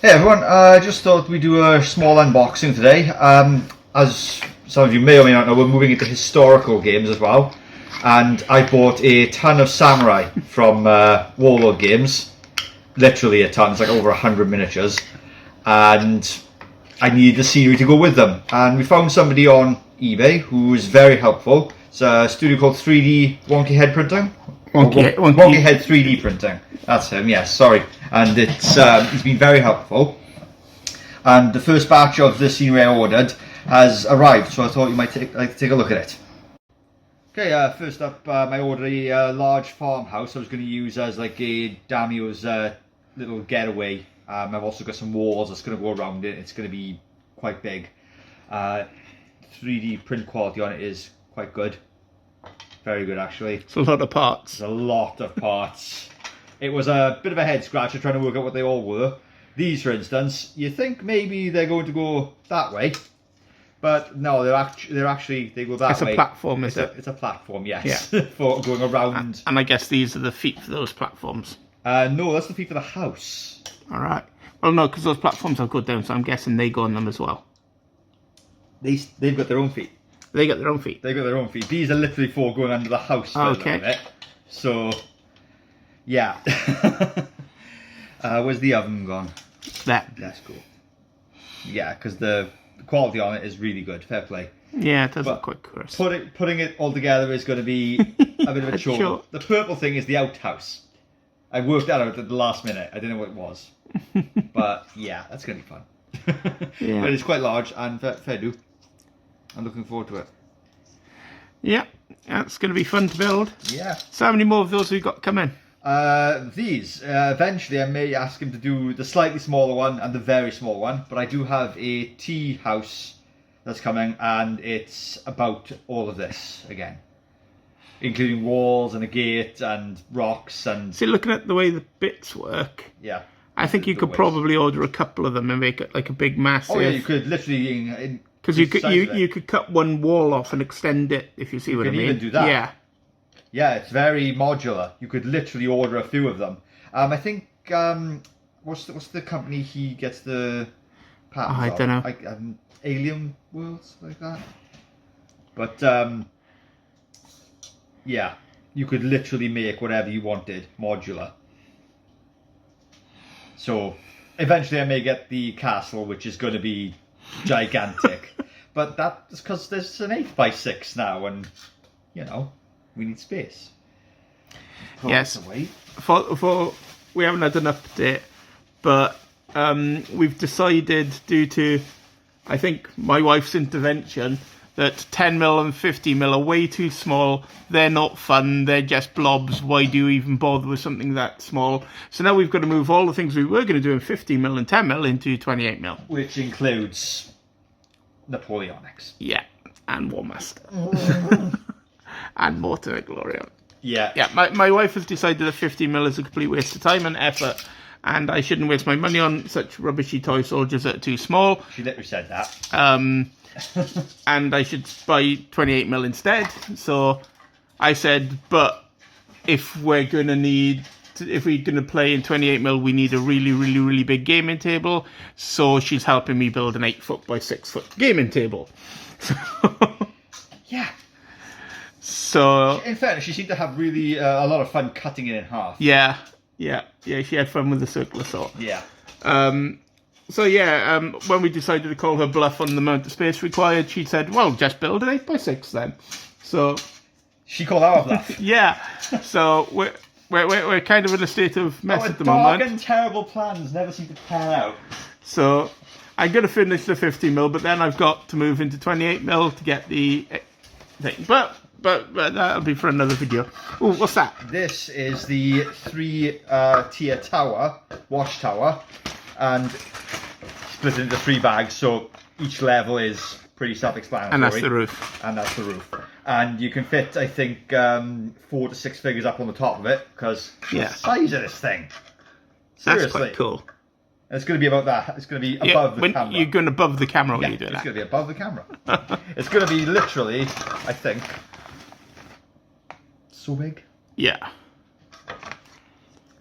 Hey everyone, I just thought we'd do a small unboxing today. As some of you may or may not know, we're moving into historical games as well. And I bought a ton of samurai from Warlord Games. Literally a ton, it's like over 100 miniatures. And I needed the Ceri to go with them. And we found somebody on eBay who was very helpful. It's a studio called 3D Wonky Head Printing. Wonky Head 3D Printing. That's him, yes, sorry. And it's he's been very helpful. And the first batch of the scenery I ordered has arrived, so I thought you might like to take a look at it. Okay, first up, I ordered a large farmhouse I was going to use as like a daimyo's little getaway. I've also got some walls that's going to go around it. It's going to be quite big. 3D print quality on it is quite good. Very good, actually. It's a lot of parts. It's a lot of parts. It was a bit of a head scratcher trying to work out what they all were. These, for instance, you think maybe they're going to go that way, but no, they're actually they go that way. It's a platform, is it? It's a platform, yes, yeah. For going around. And I guess these are the feet for those platforms. No, that's the feet for the house. All right. Well, no, because those platforms will go down, so I'm guessing they go on them as well. They've got their own feet. They got their own feet. They've got their own feet. These are literally for going under the house. Okay. So, yeah. Where's the oven gone? That's cool. Yeah, because the quality on it is really good. Fair play. Yeah, it does look quite crisp. Putting it all together is going to be a bit of a chore. Sure. The purple thing is the outhouse. I worked that out at the last minute. I didn't know what it was. But yeah, that's going to be fun. Yeah. But it's quite large and fair do. I'm looking forward to it. Yeah, it's going to be fun to build. Yeah. So how many more of those have we got coming? Eventually I may ask him to do the slightly smaller one and the very small one, but I do have a tea house that's coming and it's about all of this again. Including walls and a gate and rocks and... See, looking at the way the bits work, yeah, I think you could probably order a couple of them and make it like a big massive... Oh yeah, you could literally... Because you could cut one wall off and extend it, if you see what I mean. You can even do that. Yeah. Yeah, it's very modular. You could literally order a few of them. I think, what's the company he gets the patents I don't know. Like Alien Worlds, like that. But, yeah, you could literally make whatever you wanted, modular. So, eventually I may get the castle, which is going to be gigantic. But that's because there's an 8x6 now, and, you know, we need space. Yes. For we haven't had an update, but we've decided, due to, I think, my wife's intervention, that 10mm and 50mm are way too small. They're not fun. They're just blobs. Why do you even bother with something that small? So now we've got to move all the things we were going to do in 50mm and 10mm into 28mm. Which includes Napoleonics. Yeah, and War Master. And Mortar Glorion. Yeah. Yeah, my wife has decided that 50mm is a complete waste of time and effort, and I shouldn't waste my money on such rubbishy toy soldiers that are too small. She literally said that. And I should buy 28mm instead. So I said, but if we're going to play in 28mm, we need a really, really, really big gaming table. So she's helping me build an 8-foot by 6-foot gaming table. Yeah. So, in fairness, she seemed to have really a lot of fun cutting it in half. Yeah. She had fun with the circular saw. Yeah. So yeah, when we decided to call her bluff on the amount of space required, she said, "Well, just build an 8x6 then." So she called our bluff. Yeah. So we're kind of in a state of mess at the moment. Dark and terrible plans never seem to pan out. So I'm going to finish the 50mm, but then I've got to move into 28mm to get the thing. But that'll be for another video. Oh, what's that? This is the 3-tier tower, watchtower, and split into 3 bags, so each level is pretty self-explanatory. And that's the roof. And that's the roof. And you can fit, I think, 4 to 6 figures up on the top of it, because the size of this thing. Seriously. That's quite cool. And it's going to be about that. It's going to be above the camera. You're going above the camera when you do that. It's going to be above the camera. It's going to be literally, I think, so big. Yeah.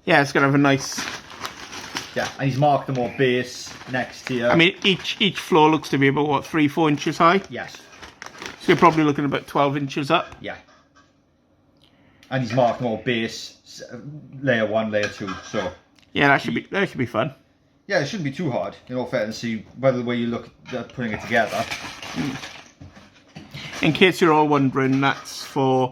Yeah, it's going to have a nice Yeah, and he's marked them all base next here. I mean, each floor looks to be about, what, 3-4 inches high? Yes. So you're probably looking about 12 inches up? Yeah. And he's marked them all base, layer 1, layer 2, so... Yeah, that should be fun. Yeah, it shouldn't be too hard, in all fairness, see by the way you look at putting it together. In case you're all wondering, that's for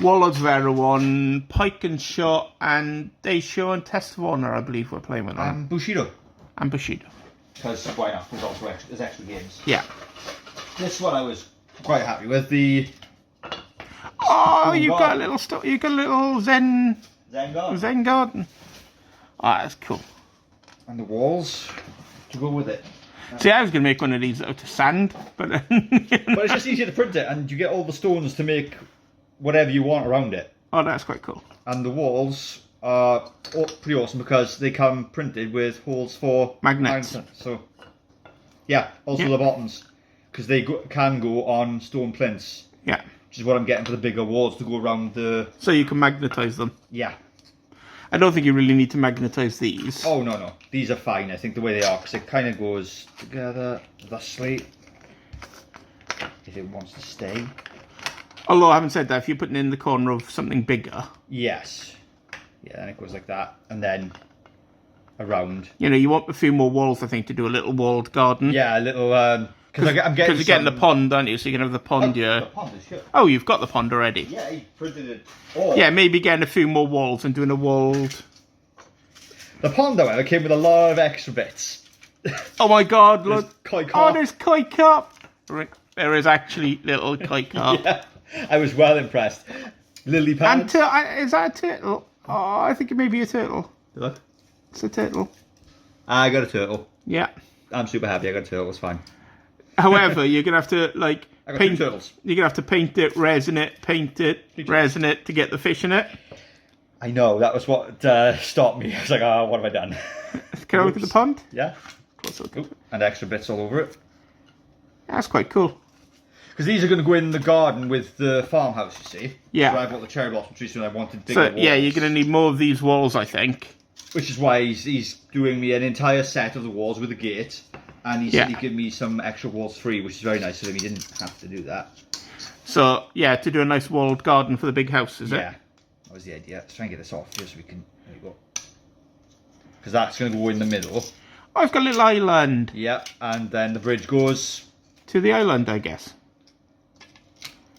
Warlord's Vera 1, Pike and Shot, and Daisho and Test of Honor, I believe we're playing with that. Bushido. And Bushido. Because why not? There's extra games. Yeah. This one I was quite happy with. The Oh, you got a little Zen garden. Oh, that's cool. And the walls to go with it. See, I was going to make one of these out of sand, but But it's just easier to print it, and you get all the stones to make whatever you want around it. oh, that's quite cool. And the walls are pretty awesome because they come printed with holes for Magnets. So, yeah, also the bottoms, because they can go on stone plinths, Yeah. which is what I'm getting for the bigger walls to go around the... So you can magnetize them. Yeah. I don't think you really need to magnetize these. Oh, no. These are fine, I think, the way they are, because it kind of goes together thusly, if it wants to stay. Although, having said that, if you're putting it in the corner of something bigger... Yes. Yeah, and it goes like that, and then around. You know, you want a few more walls, I think, to do a little walled garden. Yeah, a little... Because I'm getting Because you're getting the pond, aren't you? So you can have the pond here. The pond is good. Oh, you've got the pond already. Yeah, he printed it all. Yeah, maybe getting a few more walls and doing a walled... The pond, however, came with a lot of extra bits. Oh my god, look. There's koi Oh, carp. there's koi carp. There is actually little koi carp. Yeah, I was well impressed. Lily pads. And is that a turtle? Oh, I think it may be a turtle. Look. It's a turtle. I got a turtle. Yeah. I'm super happy I got a turtle, it's fine. However, you're going to have to, like, I got 2 turtles. You're going to have to paint it, resin it, paint it, resin it to get the fish in it. I know, that was what stopped me. I was like, oh, what have I done? Can I look at the pond? Yeah. Oop. And extra bits all over it. That's quite cool. Because these are going to go in the garden with the farmhouse, you see. Yeah. So I bought the cherry blossom trees and I wanted bigger walls. Yeah, you're going to need more of these walls, I think. Which is why he's doing me an entire set of the walls with a gate. And he said he'd give me some extra walls free, which is very nice of him. He didn't have to do that. So, yeah, to do a nice walled garden for the big house, is it? Yeah. That was the idea. Let's try and get this off here so we can... There you go. Because that's going to go in the middle. Oh, I've got a little island. Yeah, and then the bridge goes... To the island, I guess.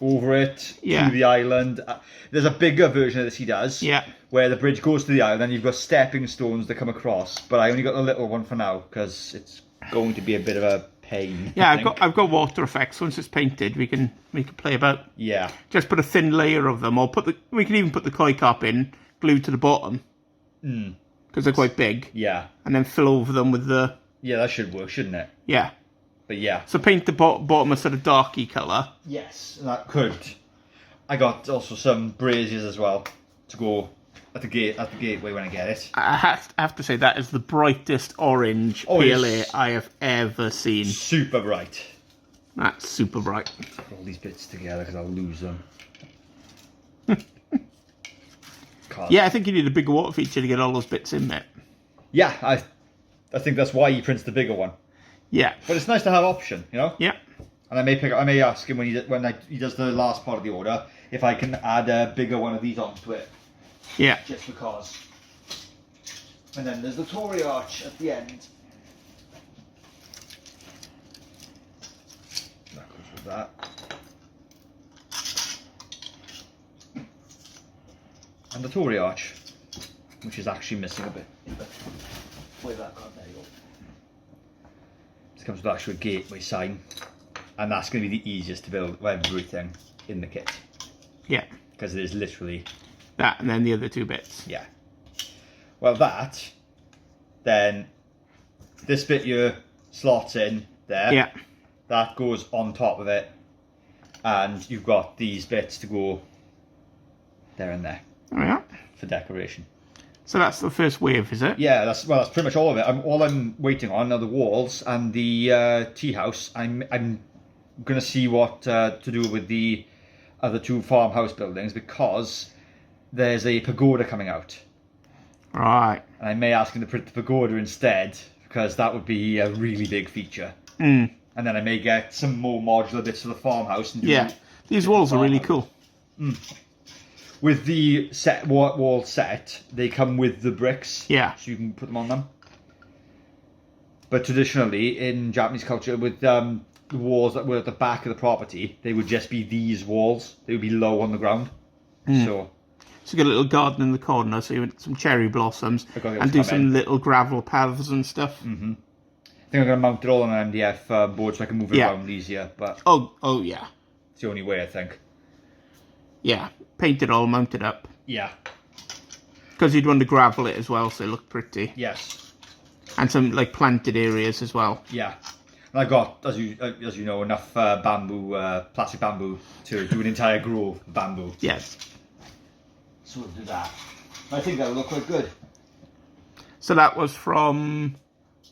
Over it, to the island. There's a bigger version of this he does. Yeah. Where the bridge goes to the island and you've got stepping stones that come across. But I only got the little one for now because it's going to be a bit of a pain. Yeah, I've got water effects. Once it's painted, we can play about. Yeah. Just put a thin layer of them, or we can even put the koi carp in, glued to the bottom. Because they're quite big. Yeah. And then fill over them with the... Yeah, that should work, shouldn't it? Yeah. But yeah. So paint the bottom a sort of darky colour. Yes, that could. I got also some braziers as well to go at the gateway when I get it. I have to say that is the brightest orange PLA I have ever seen. Super bright. That's super bright. Put all these bits together because I'll lose them. Yeah, I think you need a bigger water feature to get all those bits in there. Yeah, I think that's why he prints the bigger one. Yeah. But it's nice to have option, you know? Yeah. And I may ask him when he does the last part of the order if I can add a bigger one of these onto it. Yeah. Just because. And then there's the Tory arch at the end. That goes with that. And the Tory arch, which is actually missing a bit. Where's that gone? There you go. This comes with actually a gateway sign. And that's going to be the easiest to build everything in the kit. Yeah. Because it is literally... That, and then the other 2 bits. Yeah. Well, then this bit here slots in there. Yeah. That goes on top of it. And you've got these bits to go there and there. Oh, yeah. For decoration. So that's the first wave, is it? Yeah, that's pretty much all of it. All I'm waiting on are the walls and the tea house. I'm going to see what to do with the other 2 farmhouse buildings because there's a pagoda coming out. Right. And I may ask him to print the pagoda instead, because that would be a really big feature. And then I may get some more modular bits for the farmhouse. And do these walls are really cool. With the wall set, they come with the bricks. Yeah. So you can put them on them. But traditionally, in Japanese culture, with the walls that were at the back of the property, they would just be these walls. They would be low on the ground. So you get a little garden in the corner, so you want some cherry blossoms, and do some little gravel paths and stuff. I think I'm going to mount it all on an MDF board so I can move it around easier. But oh yeah. It's the only way, I think. Yeah, paint it all, mount it up. Yeah. Because you'd want to gravel it as well, so it looked pretty. Yes. And some like planted areas as well. Yeah. And I got, as you know, enough bamboo, plastic bamboo to do an entire grove of bamboo. Yes. So we'll do that. I think that'll look quite good. So that was from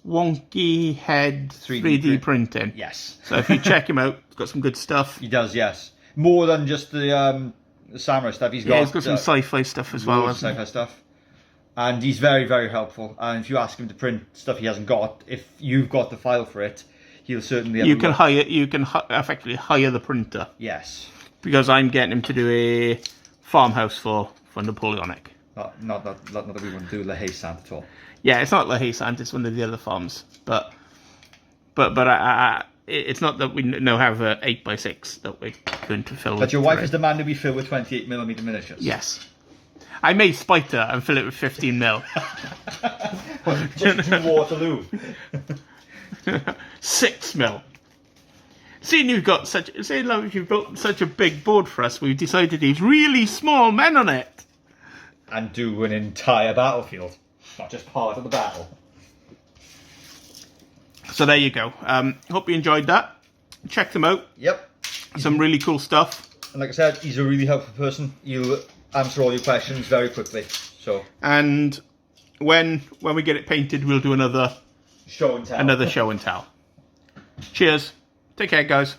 Wonky Head 3D printing. Yes. So if you check him out, he's got some good stuff. He does, yes. More than just the samurai stuff. He's got some sci-fi stuff as well. Sci-fi stuff. And he's very, very helpful. And if you ask him to print stuff he hasn't got, if you've got the file for it, he'll certainly. You can effectively hire the printer. Yes. Because I'm getting him to do a farmhouse for Napoleonic. Not that we want to do La Haye Sant at all. Yeah, it's not La Haye Sant, it's one of the other farms. But it's not that we now have a 8x6 that we're going to fill. But your wife is demanding we fill with 28mm miniatures. Yes. I may spite her and fill it with 15mm. Just do Waterloo. 6mm. Seeing you've built such a big board for us, we've decided to use really small men on it. And do an entire battlefield, not just part of the battle. So there you go. Hope you enjoyed that. Check them out. Yep. Some really cool stuff. And like I said, he's a really helpful person. He'll answer all your questions very quickly. So. And when we get it painted, we'll do another show and tell. Cheers. Take care, guys.